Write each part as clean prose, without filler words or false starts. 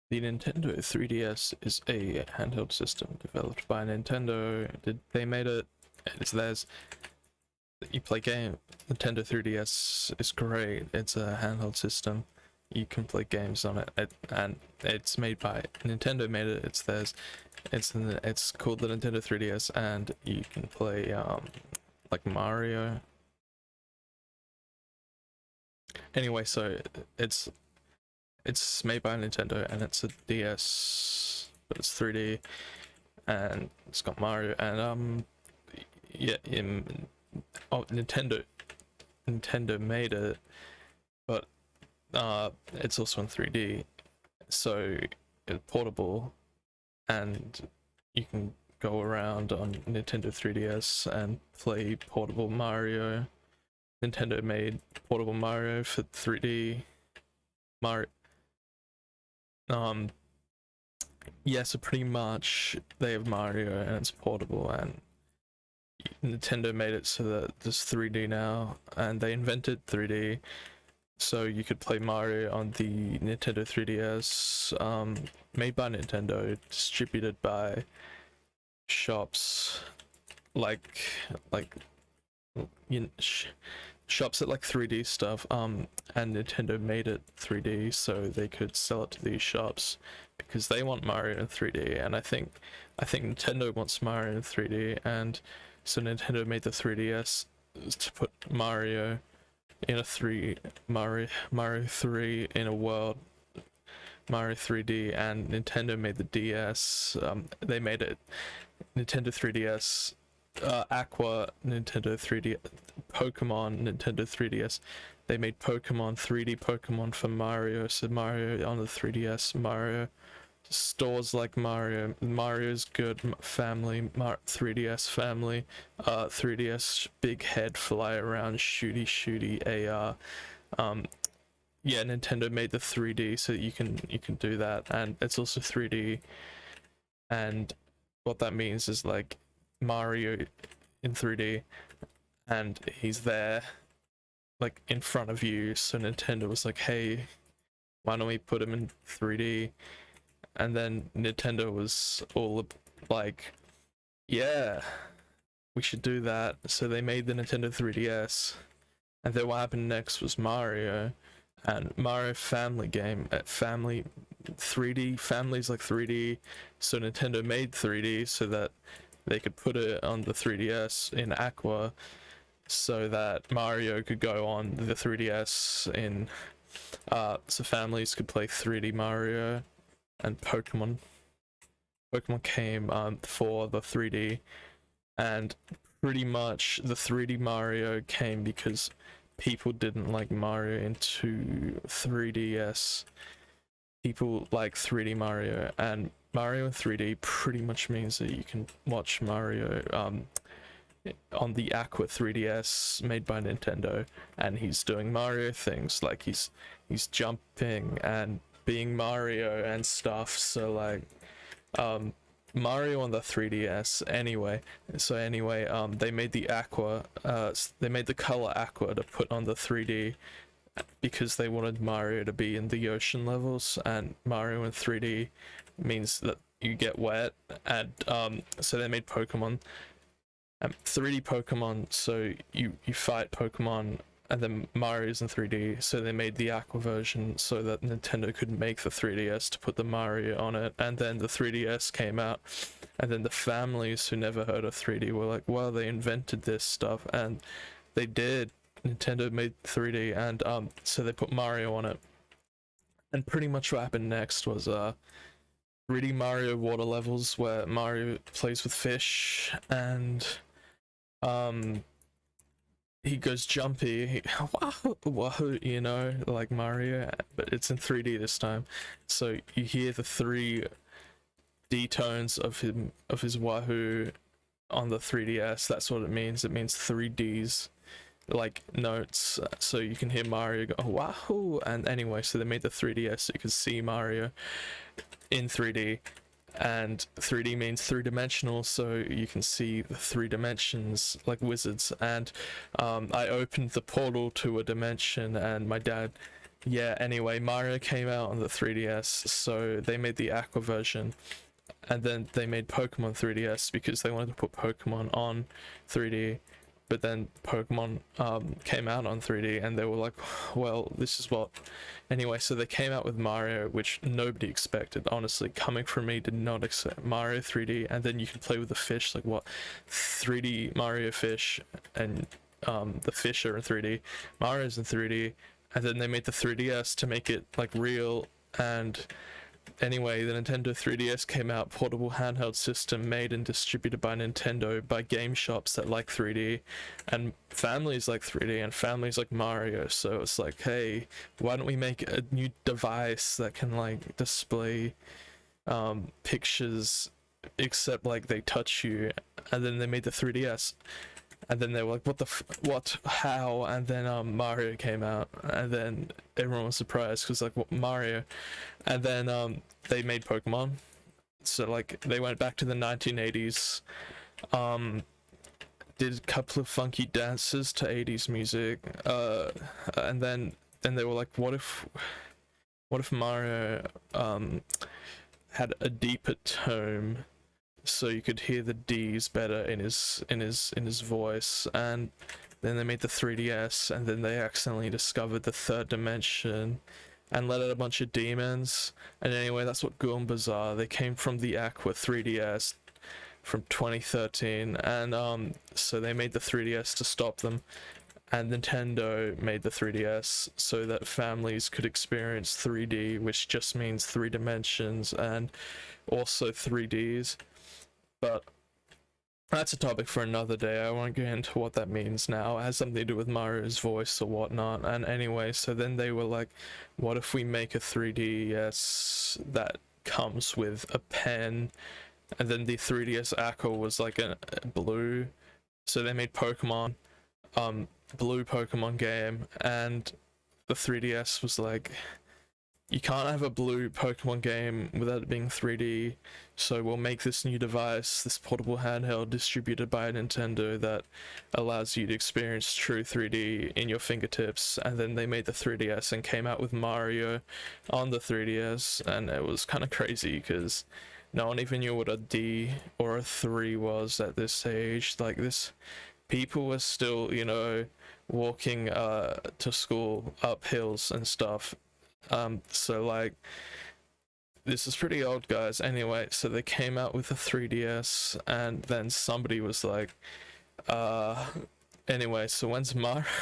The Nintendo 3DS is a handheld system developed by Nintendo. They made it. It's theirs. You play game. Nintendo 3DS is great. It's a handheld system. You can play games on it, and it's made by Nintendo. Made it. It's theirs. It's called the Nintendo 3DS, and you can play like Mario. Anyway, so it's it's made by Nintendo, and it's a DS, but it's 3D, and it's got Mario, and yeah, Nintendo made it, but it's also in 3D, so it's portable, and you can go around on Nintendo 3DS and play portable Mario. Nintendo made portable Mario for 3D. Mario. Um, yeah, so pretty much they have Mario and it's portable, and Nintendo made it so that there's 3D now, and they invented 3D, so you could play Mario on the Nintendo 3DS, made by Nintendo, distributed by shops like you know, shops that like 3D stuff, and Nintendo made it 3D so they could sell it to these shops because they want Mario in 3D, and I think Nintendo wants Mario in 3D, and so Nintendo made the 3DS to put Mario in a Mario 3 in a world, Mario 3D, and Nintendo made the DS. They made it Nintendo 3DS, Aqua, Nintendo 3D, Pokemon, Nintendo 3DS. They made Pokemon 3D Pokemon for Mario, so Mario on the 3DS, Mario stores like Mario's good family, 3DS family, 3DS big head fly around shooty AR. Yeah, Nintendo made the 3D so you can do that, and it's also 3D, and what that means is like Mario in 3D, and he's there like in front of you, so Nintendo was like, hey, why don't we put him in 3D? And then Nintendo was all like, yeah, we should do that. So they made the Nintendo 3DS, and then what happened next was Mario, and Mario Family game at Family 3D. Family's like 3D, so Nintendo made 3D so that they could put it on the 3DS in Aqua, so that Mario could go on the 3DS in so families could play 3D Mario, and Pokemon came for the 3D, and pretty much the 3D Mario came because people didn't like Mario into 3DS. People like 3D Mario, and Mario in 3D pretty much means that you can watch Mario on the Aqua 3DS made by Nintendo, and he's doing Mario things like he's jumping and being Mario and stuff. So like Mario on the 3DS anyway. So anyway, they made the Aqua, they made the color Aqua to put on the 3D because they wanted Mario to be in the ocean levels, and Mario in 3D means that you get wet, and so they made Pokemon, 3D Pokemon, so you fight Pokemon, and then Mario's in 3D, so they made the Aqua version so that Nintendo could make the 3DS to put the Mario on it, and then the 3DS came out, and then the families who never heard of 3D were like, well, they invented this stuff, and they did. Nintendo made 3D, and so they put Mario on it, and pretty much what happened next was 3D Mario water levels where Mario plays with fish, and he goes jumpy, wahoo, you know, like Mario, but it's in 3D this time. So you hear the 3D tones of his wahoo on the 3DS. That's what it means. It means 3Ds, like notes. So you can hear Mario go wahoo. And anyway, so they made the 3DS so you could see Mario in 3D, and 3D means three-dimensional, so you can see the 3 dimensions like wizards. And I opened the portal to a dimension, and my dad yeah, anyway, Mario came out on the 3DS, so they made the Aqua version, and then they made Pokemon 3DS because they wanted to put Pokemon on 3D. But then Pokemon came out on 3D, and they were like, well, this is what. Anyway, so they came out with Mario, which nobody expected. Honestly, coming from me, did not expect Mario 3D, and then you could play with the fish, like what, 3D Mario fish, and the fish are in 3D, Mario's in 3D, and then they made the 3DS to make it like real. And anyway, the Nintendo 3DS came out, portable handheld system made and distributed by Nintendo by game shops that like 3D, and families like 3D, and families like Mario. So it's like, hey, why don't we make a new device that can like display pictures, except like they touch you? And then they made the 3DS. And then they were like, what, how? And then Mario came out, and then everyone was surprised because like, what, Mario? And then they made Pokemon. So like they went back to the 1980s, did a couple of funky dances to 80s music, and then they were like, what if Mario had a deeper tone, so you could hear the D's better in his voice? And then they made the 3DS, and then they accidentally discovered the third dimension and let out a bunch of demons. And anyway, that's what Goombas are. They came from the Aqua 3DS from 2013, and so they made the 3DS to stop them, and Nintendo made the 3DS so that families could experience 3D, which just means 3 dimensions and also 3Ds. But that's a topic for another day. I won't get into what that means now. It has something to do with Mario's voice or whatnot. And anyway, so then they were like, what if we make a 3DS that comes with a pen? And then the 3DS Aqua was like a blue. So they made Pokemon, blue Pokemon game, and the 3DS was like, you can't have a blue Pokemon game without it being 3D, so we'll make this new device, this portable handheld distributed by Nintendo that allows you to experience true 3D in your fingertips. And then they made the 3DS and came out with Mario on the 3DS, and it was kind of crazy because no one even knew what a D or a 3 was at this age. Like, this, people were still, you know, walking to school up hills and stuff. So like, this is pretty old, guys. Anyway, so they came out with a 3DS, and then somebody was like, anyway, so when's Mario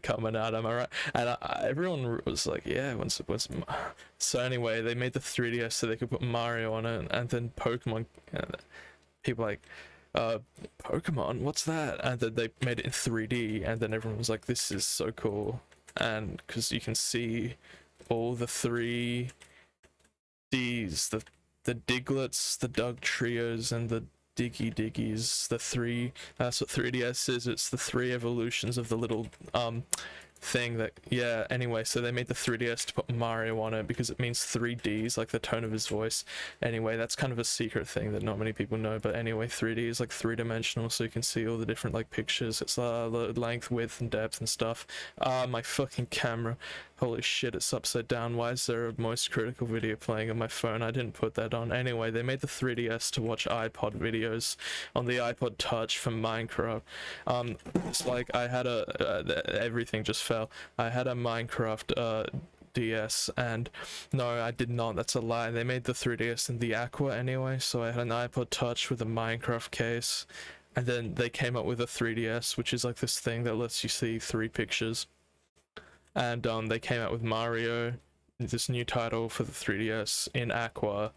coming out, am I right? And everyone was like, yeah, so anyway, they made the 3DS so they could put Mario on it, and then Pokemon, people like, Pokemon, what's that? And then they made it in 3D, and then everyone was like, this is so cool. And because you can see all the 3Ds, the Diglets, the Dugtrios, and the Diggies, that's what 3DS is. It's the 3 evolutions of the little thing that, yeah, anyway, so they made the 3DS to put Mario on it because it means 3Ds, like the tone of his voice. Anyway, that's kind of a secret thing that not many people know, but anyway, 3D is like 3-dimensional, so you can see all the different like pictures. It's the length, width, and depth and stuff. My fucking camera, holy shit, it's upside down. Why is there a Most Critical video playing on my phone? I didn't put that on. Anyway, they made the 3DS to watch iPod videos on the iPod Touch from Minecraft. It's like I had everything just fell. I had a Minecraft DS, and no, I did not, that's a lie. They made the 3DS in the Aqua anyway, so I had an iPod Touch with a Minecraft case, and then they came up with a 3DS, which is like this thing that lets you see 3 pictures. And they came out with Mario, this new title for the 3DS in Aqua,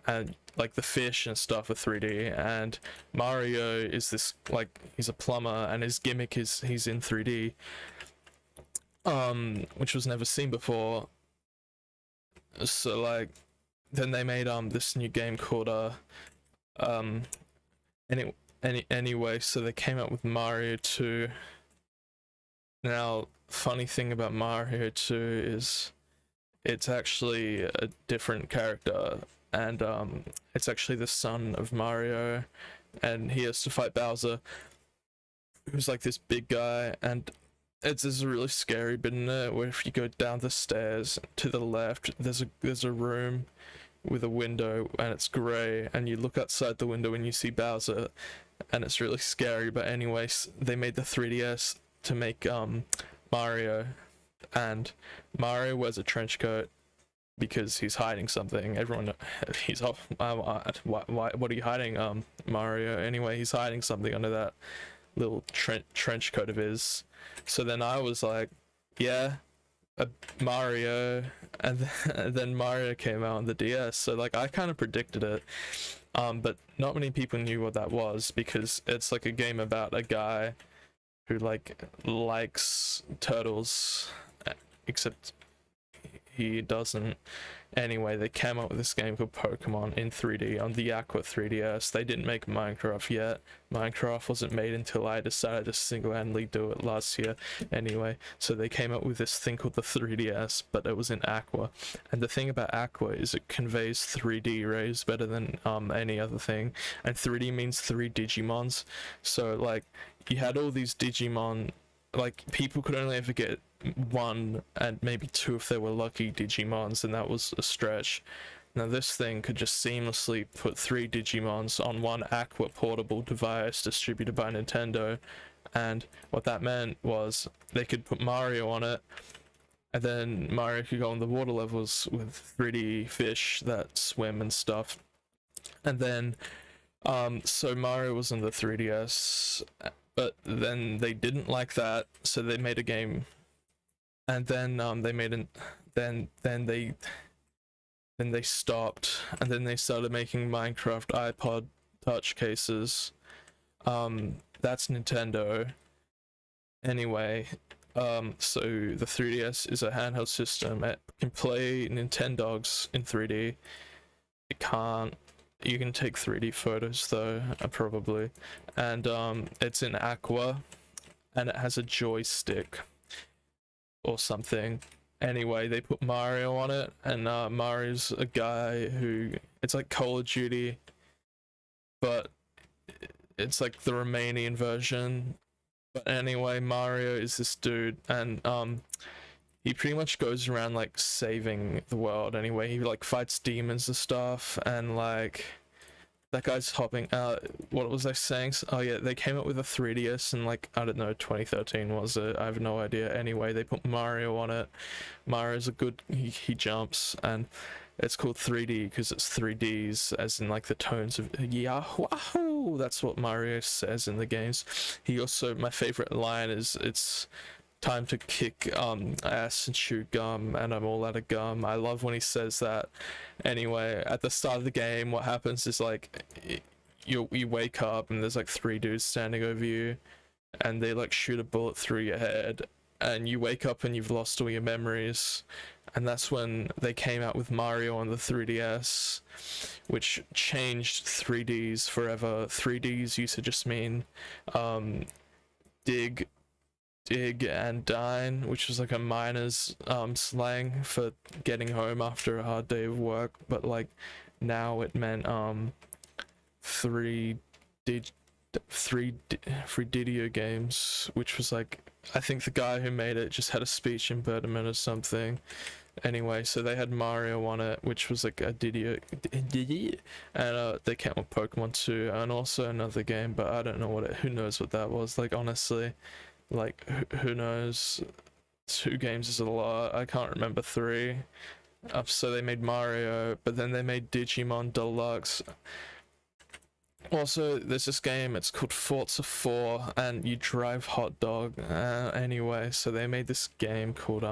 and like the fish and stuff are 3D, and Mario is this, like, he's a plumber, and his gimmick is he's in 3D, which was never seen before. So like, then they made this new game called anyway, so they came out with Mario 2. Now, funny thing about Mario 2 is it's actually a different character, and it's actually the son of Mario, and he has to fight Bowser, who's like this big guy. And there's a really scary bit in it where if you go down the stairs to the left, there's a room with a window and it's grey, and you look outside the window and you see Bowser, and it's really scary. But anyways, they made the 3DS to make Mario, and Mario wears a trench coat because he's hiding something. Everyone, he's off. Why? What are you hiding, Mario? Anyway, he's hiding something under that little trench coat of his. So then I was like, yeah, Mario, and then Mario came out on the DS. So like I kind of predicted it, but not many people knew what that was because it's like a game about a guy who like likes turtles, except he doesn't. Anyway, they came up with this game called Pokemon in 3D on the Aqua 3DS. They didn't make Minecraft yet. Minecraft wasn't made until I decided to single-handedly do it last year. Anyway, so they came up with this thing called the 3DS, but it was in Aqua. And the thing about Aqua is it conveys 3D rays better than any other thing. And 3D means 3 Digimons. So like, you had all these Digimon, like people could only ever get 1 and maybe 2 if they were lucky Digimons, and that was a stretch. Now this thing could just seamlessly put 3 Digimons on one Aqua portable device distributed by Nintendo, and what that meant was they could put Mario on it, and then Mario could go on the water levels with 3D fish that swim and stuff. And then so Mario was on the 3DS, but then they didn't like that, so they made a game. And then they made an then they stopped, and then they started making Minecraft iPod touch cases. That's Nintendo. Anyway, so the 3DS is a handheld system. It can play Nintendogs in 3D. It can't. You can take 3D photos though, probably. And it's in Aqua, and it has a joystick or something. Anyway, they put Mario on it, and Mario's a guy who, it's like Call of Duty, but it's like the Romanian version. But anyway, Mario is this dude, and he pretty much goes around like saving the world. Anyway, he like fights demons and stuff, and like that guy's hopping out. What was I saying? Oh yeah, they came up with a 3DS in like, I don't know, 2013 was it? I have no idea. Anyway, they put Mario on it. Mario's a good, he jumps, and it's called 3D because it's 3Ds, as in like the tones of Yahoo. That's what Mario says in the games. He also, my favorite line is, it's time to kick ass and chew gum, and I'm all out of gum. I love when he says that. Anyway, at the start of the game, what happens is like you wake up and there's like 3 dudes standing over you, and they like shoot a bullet through your head, and you wake up and you've lost all your memories. And that's when they came out with Mario on the 3DS, which changed 3Ds forever. 3Ds used to just mean dig and dine, which was like a miner's slang for getting home after a hard day of work. But like now it meant 3 Didio games, which was like, I think the guy who made it just had a speech impediment or something. Anyway, so they had Mario on it, which was like a Didio, and they came with Pokemon 2 and also another game, but I don't know who knows what that was. Like honestly, like who knows? 2 games is a lot. I can't remember 3. So they made Mario, but then they made Digimon Deluxe. Also, there's this game, it's called Forza 4, and you drive hot dog. Anyway, so they made this game called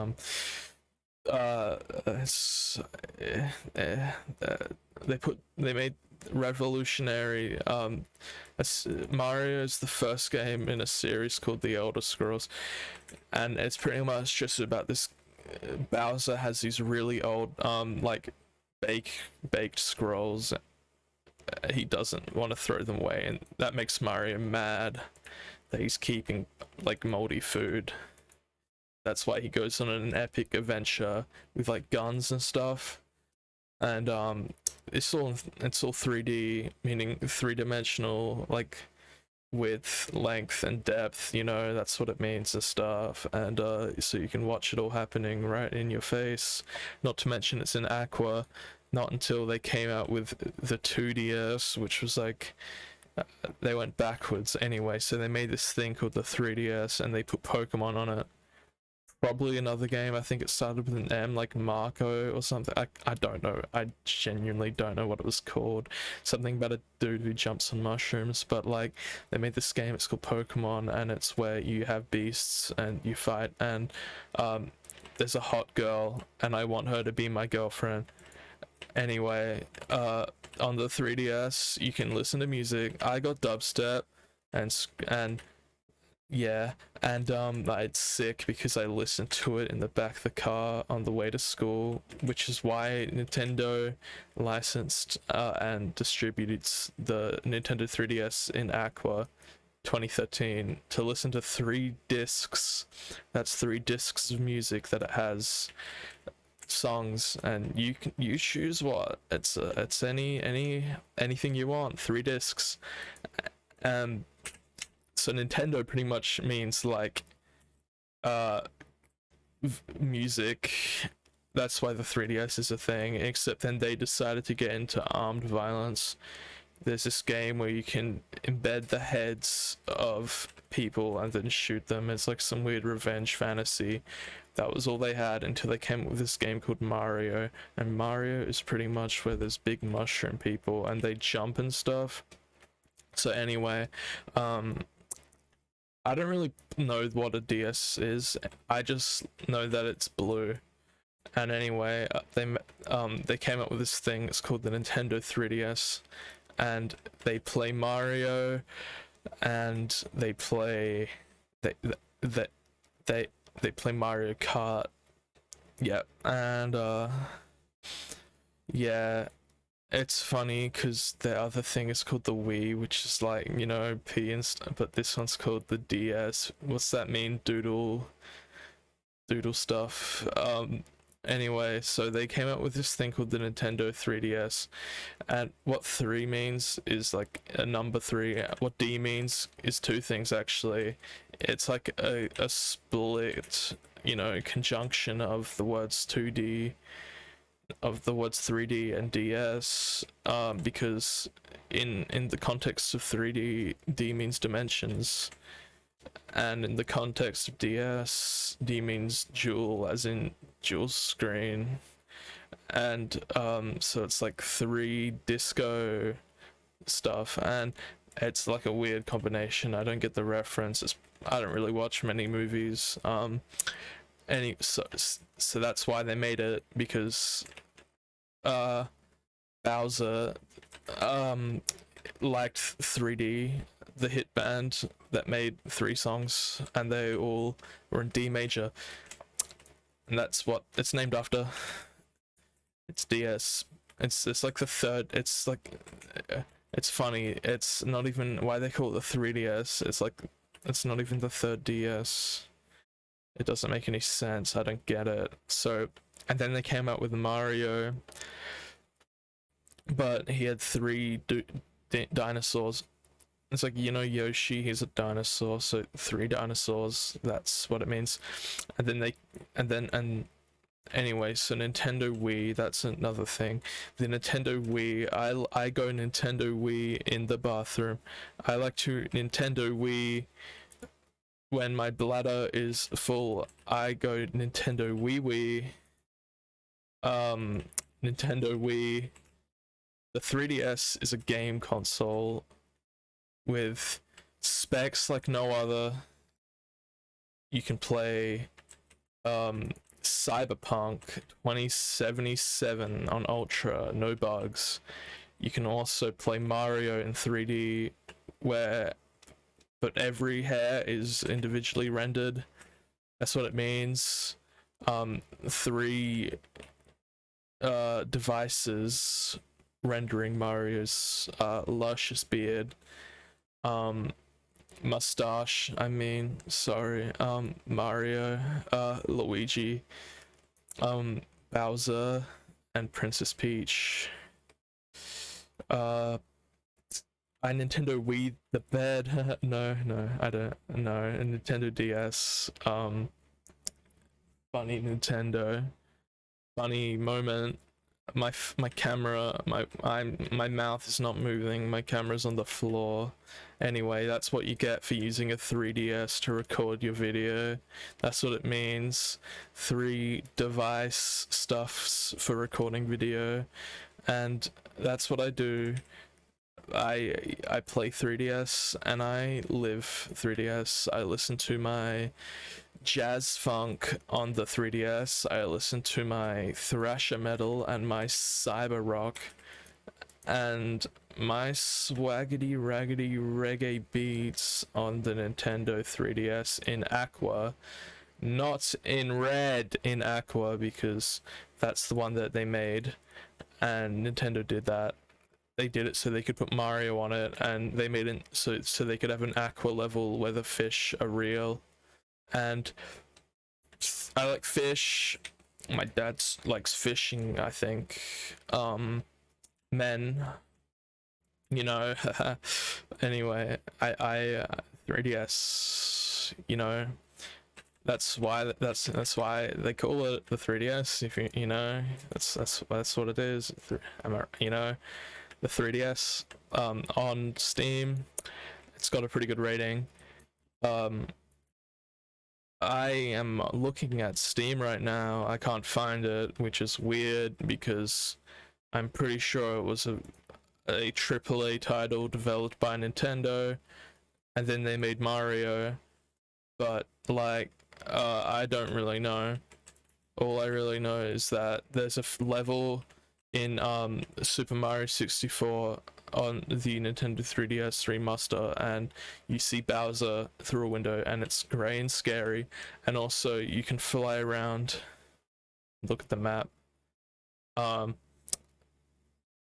they made revolutionary Mario is the first game in a series called The Elder Scrolls, and it's pretty much just about this Bowser has these really old like baked scrolls. He doesn't want to throw them away, and that makes Mario mad that he's keeping like moldy food. That's why he goes on an epic adventure with like guns and stuff. And it's all 3D, meaning 3-dimensional, like width, length, and depth, you know, that's what it means and stuff. And so you can watch it all happening right in your face. Not to mention it's in Aqua. Not until they came out with the 2DS, which was like they went backwards anyway. So they made this thing called the 3DS, and they put Pokemon on it. Probably another game. I think it started with an M, like Marco or something. I don't know. I genuinely don't know what it was called. Something about a dude who jumps on mushrooms. But like, they made this game. It's called Pokemon, and it's where you have beasts and you fight. And there's a hot girl, and I want her to be my girlfriend. Anyway, on the 3DS, you can listen to music. I got dubstep, and yeah, and it's sick because I listened to it in the back of the car on the way to school, which is why Nintendo licensed and distributed the Nintendo 3DS in Aqua 2013 to listen to 3 discs. That's 3 discs of music that it has songs, and you choose what it's anything you want. 3 discs. um so Nintendo pretty much means like music. That's why the 3DS is a thing, except then they decided to get into armed violence. There's this game where you can embed the heads of people and then shoot them. It's like some weird revenge fantasy. That was all they had until they came up with this game called Mario. And Mario is pretty much where there's big mushroom people and they jump and stuff. So anyway, I don't really know what a DS is. I just know that it's blue. And anyway, they came up with this thing. It's called the Nintendo 3DS, and they play Mario, and they play they play Mario Kart. Yeah, and yeah, it's funny because the other thing is called the Wii, which is like, you know, P and stuff, but this one's called the DS. What's that mean? Doodle stuff. Anyway, so they came out with this thing called the Nintendo 3DS, and what 3 means is like a number 3. What D means is 2 things actually. It's like a split, you know, conjunction of the words 2D, of the words 3D and DS, because in the context of 3D, D means dimensions, and in the context of DS, D means dual, as in dual screen. And so it's like 3 disco stuff, and it's like a weird combination. I don't get the reference. I don't really watch many movies. So that's why they made it, because Bowser liked 3D, the hit band that made 3 songs, and they all were in D major, and that's what it's named after. It's DS. It's like the third. It's like it's funny. It's not even why they call it the 3DS. It's like it's not even the third DS. It doesn't make any sense. I don't get it. So, and then they came out with Mario, but he had 3 dinosaurs. It's like, you know, Yoshi, he's a dinosaur, so 3 dinosaurs, that's what it means. And anyway, so Nintendo Wii, that's another thing. The Nintendo Wii, I go Nintendo Wii in the bathroom. I like to Nintendo Wii when my bladder is full. I go Nintendo Wii. Nintendo Wii. The 3DS is a game console with specs like no other. You can play Cyberpunk 2077 on Ultra, no bugs. You can also play Mario in 3D, but every hair is individually rendered. That's what it means. 3 devices rendering Mario's luscious beard, mustache, I mean, sorry, Mario, Luigi, Bowser, and Princess Peach. By Nintendo Wii the bed. No, I don't. No, a Nintendo DS. Funny Nintendo. Funny moment. My camera, my mouth is not moving. My camera's on the floor. Anyway, that's what you get for using a 3DS to record your video. That's what it means. 3 device stuffs for recording video, and that's what I do. I play 3DS and I live 3DS. I listen to my jazz funk on the 3DS. I listen to my thrasher metal and my cyber rock and my swaggity raggedy reggae beats on the Nintendo 3DS in Aqua, not in red, in Aqua, because that's the one that they made, and Nintendo did that. They did it so they could put Mario on it, and they made it so they could have an Aqua level where the fish are real. And I like fish. My dad likes fishing, I think. Men, you know. Anyway, I 3DS, you know. That's why they call it the 3DS. If you know, that's what it is. You know, the 3DS on Steam. It's got a pretty good rating. I am looking at Steam right now. I can't find it, which is weird because I'm pretty sure it was a AAA title developed by Nintendo, and then they made Mario. But like, I don't really know. All I really know is that there's a level in Super Mario 64 on the Nintendo 3DS remaster, and you see Bowser through a window, and it's grey and scary, and also you can fly around. Look at the map.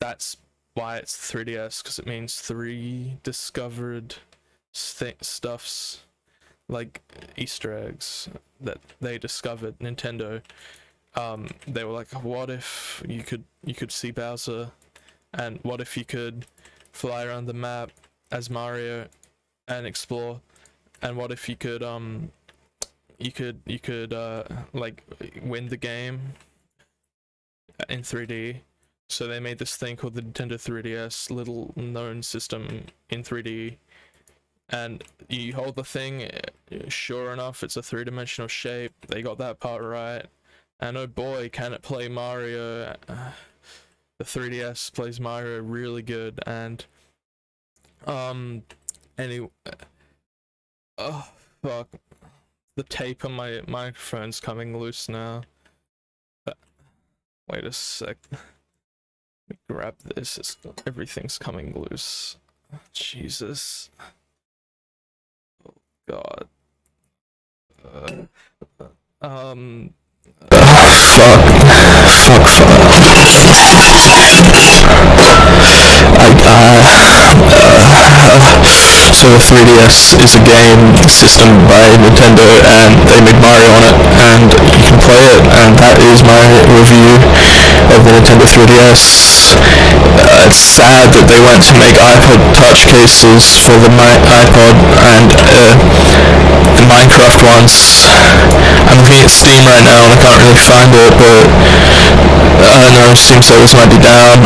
That's why it's 3DS, because it means 3 discovered stuffs, like Easter eggs that they discovered. Nintendo, they were like, what if you could see Bowser, and what if you could fly around the map as Mario and explore, and what if you could like win the game in 3D. So they made this thing called the Nintendo 3DS, little known system in 3D, and you hold the thing, sure enough it's a 3-dimensional shape. They got that part right, and oh boy, can it play Mario. The 3DS plays Mario really good. And anyway, oh fuck, the tape on my microphone's coming loose now. Wait a sec, let me grab this. Everything's coming loose. Jesus, oh god. So the 3DS is a game system by Nintendo, and they made Mario on it, and you can play it, and that is my review of the Nintendo 3DS. It's sad that they went to make iPod Touch cases for the iPod, and the Minecraft ones. I'm looking at Steam right now, and I can't really find it, but no, Steam servers might be down.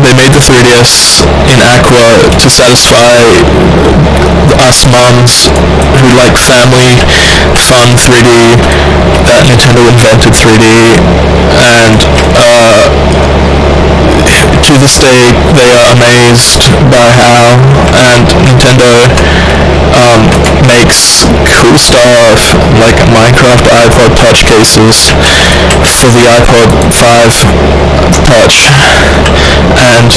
They made the 3DS in Aqua to satisfy us mums who like family fun 3D, that Nintendo invented 3D, and to this day they are amazed by how, and Nintendo makes cool stuff like Minecraft iPod Touch cases for the iPod 5 Touch, and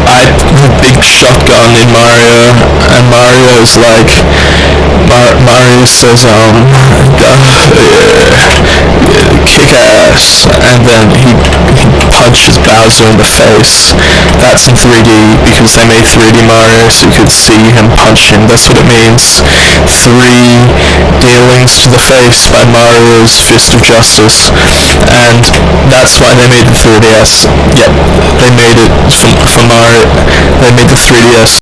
I have a big shotgun in Mario, and Mario's like, Mario says, kick ass, and then he punches Bowser in the face. That's in 3D because they made 3D Mario so you could see him punch him. That's what it means. 3 dealings to the face by Mario's Fist of Justice, and that's why they made the 3DS. Yep, they made it for Mario. they made the 3DS